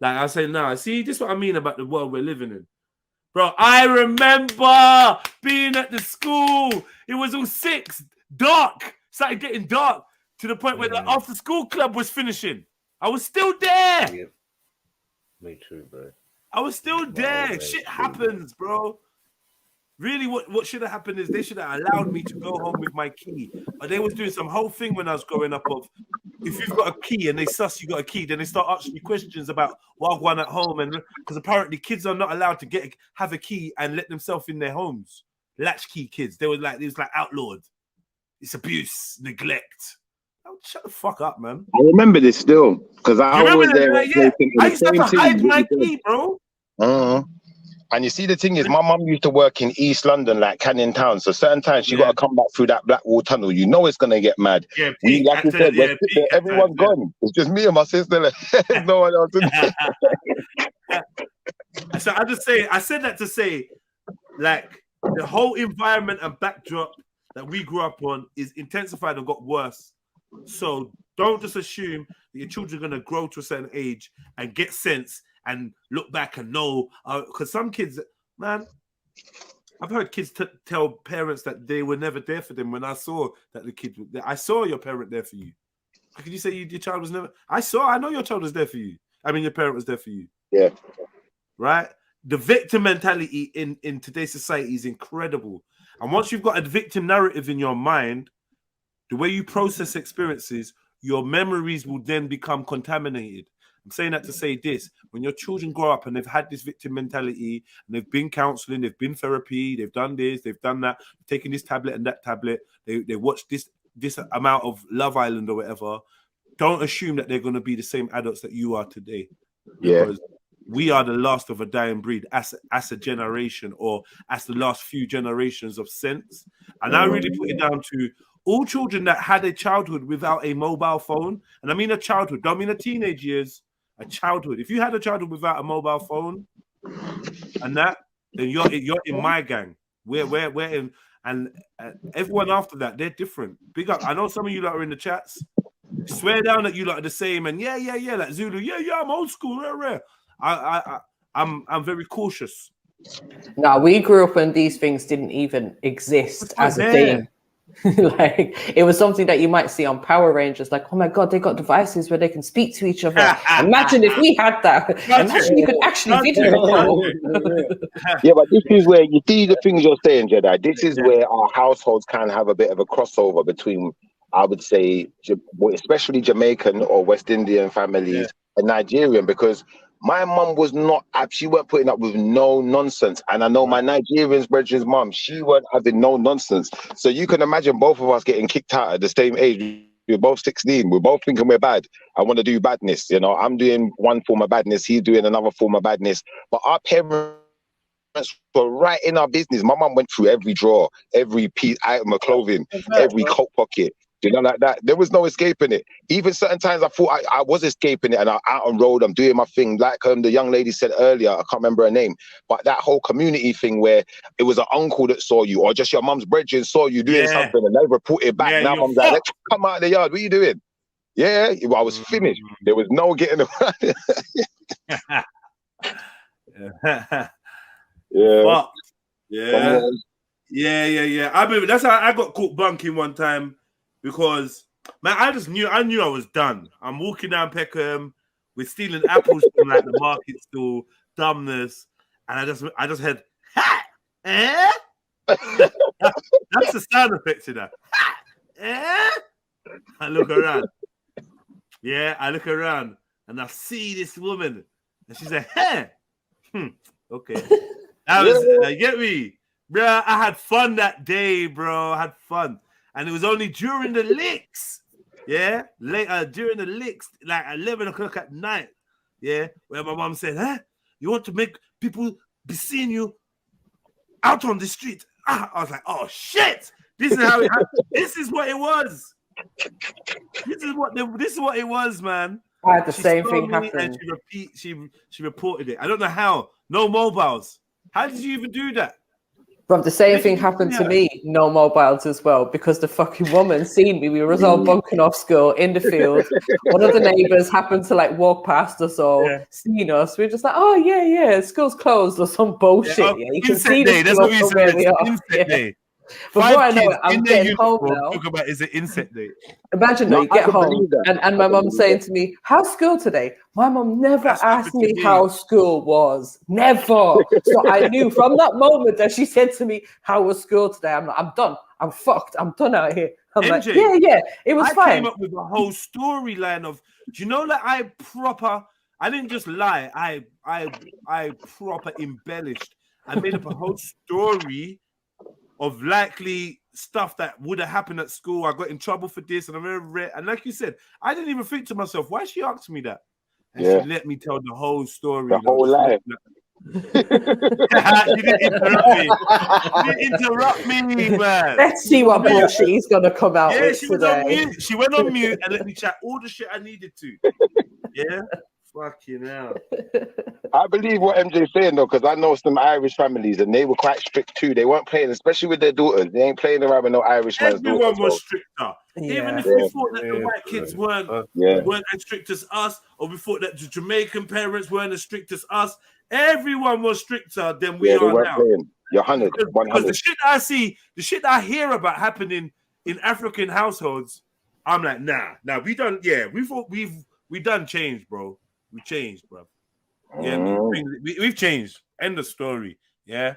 Like I say now, see, this is what I mean about the world we're living in. Bro, I remember being at the school. It was all 6, dark. Started getting dark to the point where the after school club was finishing. I was still there. Yeah. Me too, bro. I was still there. Shit happens, bro. Really, what should have happened is they should have allowed me to go home with my key. But they was doing some whole thing when I was growing up of, if you've got a key and they suss you got a key, then they start asking you questions about what one at home. And because apparently kids are not allowed to have a key and let themselves in their homes. Latchkey kids. It was like outlawed. It's abuse, neglect. Oh, shut the fuck up, man. I remember this still because I was there. Yeah. I used to have to hide my key, bro. And you see, the thing is, my mum used to work in East London, like Canning Town. So certain times she got to come back through that Blackwall Tunnel. You know it's gonna get mad. Yeah, like you said, everyone's gone. It's just me and my sister. No one else. So I said that to say, like, the whole environment and backdrop that we grew up on is intensified and got worse. So don't just assume that your children are gonna grow to a certain age and get sense and look back and know, because some kids, man, I've heard kids tell parents that they were never there for them. When I saw that the kid, I saw your parent there for you. How could you say your child was never? I know your child was there for you. I mean, your parent was there for you. Yeah. Right? The victim mentality in today's society is incredible. And once you've got a victim narrative in your mind, the way you process experiences, your memories will then become contaminated. I'm saying that to say this: when your children grow up and they've had this victim mentality and they've been counseling, they've been therapy, they've done this, they've done that, taking this tablet and that tablet, they watch this amount of Love Island or whatever, don't assume that they're going to be the same adults that you are today. Because we are the last of a dying breed as a generation, or as the last few generations of sense. And I really put it down to all children that had a childhood without a mobile phone. And I mean a childhood, don't mean a teenage years. A childhood. If you had a childhood without a mobile phone and that, then you're in my gang. We're in, and everyone after that, they're different. Big up. I know some of you lot are in the chats. Swear down that you lot are the same. And yeah, like Zulu. Yeah, I'm old school. Rare. I'm very cautious. No, we grew up when these things didn't even exist as a thing. Like, it was something that you might see on Power Rangers, like, oh my god, they got devices where they can speak to each other. Imagine if we had that. Imagine you could actually video call. Yeah, but this is where you see the things you're saying, Jedi. This is where our households can have a bit of a crossover between, I would say, especially Jamaican or West Indian families and Nigerian, because my mum was not, she weren't putting up with no nonsense. And I know my Nigerian brethren's mum, she weren't having no nonsense. So you can imagine both of us getting kicked out at the same age. We're both 16. We're both thinking we're bad. I want to do badness. You know, I'm doing one form of badness. He's doing another form of badness. But our parents were right in our business. My mum went through every drawer, every piece, item of clothing, every coat pocket. You know, like that. There was no escaping it. Even certain times I thought I was escaping it, and I'm out on road, I'm doing my thing. Like the young lady said earlier, I can't remember her name, but that whole community thing where it was an uncle that saw you, or just your mum's brethren saw you doing something, and they reported back. Now mum's like, come out of the yard. What are you doing? Yeah, I was finished. There was no getting around. Yeah. I mean, that's how I got caught bunking one time. Because, man, I knew I was done. I'm walking down Peckham, we're stealing apples from like the market stall, dumbness, and I just heard, ha! Eh? That's the sound effect to that. Ha! Eh? I look around. Yeah, I look around and I see this woman, and she's like, hey! Okay. That was, get me? Bro, I had fun that day, bro. I had fun. And it was only during the licks, during the licks, like 11 o'clock at night, where my mom said, huh? You want to make people be seeing you out on the street? I was like, oh, shit. This is how it happened. This is what it was. This is what it was, man. I had the same thing happen. And she reported it. I don't know how. No mobiles. How did you even do that? Bro, the same thing happened to me, no mobiles as well, because the fucking woman seen me. We were all bunking off school in the field. One of the neighbors happened to like walk past us or seen us. We are just like, oh yeah, school's closed or some bullshit. Yeah, you can see the That's what we said. where we are. Insect day. Before I know it, I'm getting home now. Talk about is it insect day? Imagine that you get home and my mum saying to me, "How's school today?" My mum never asked me how school was. Never. So I knew from that moment that she said to me, "How was school today?" I'm done. I'm fucked. I'm done out here. I'm MJ, like, yeah. It was fine. I came up with a whole storyline of, do you know that I didn't just lie. I proper embellished. I made up a whole story of likely stuff that would have happened at school. I got in trouble for this, and and like you said, I didn't even think to myself, why she asked me that? And she let me tell the whole story. The whole life. You didn't interrupt me. You didn't interrupt me, man. Let's see what bullshit he's gonna come out with she today. Was on mute. She went on mute and let me chat all the shit I needed to. Yeah. Fucking hell. I believe what MJ's saying though, because I know some Irish families and they were quite strict too. They weren't playing, especially with their daughters. They ain't playing around with no Irish man's daughters. Everyone was stricter. Even if we thought that the white kids weren't as strict as us, or we thought that the Jamaican parents weren't as strict as us, everyone was stricter than we are now. Playing. You're 100, 100. Because the shit I see, the shit I hear about happening in African households, I'm like, nah, we don't. Yeah, we done changed, bro. We changed, bro. Yeah, we've changed. End of story. Yeah.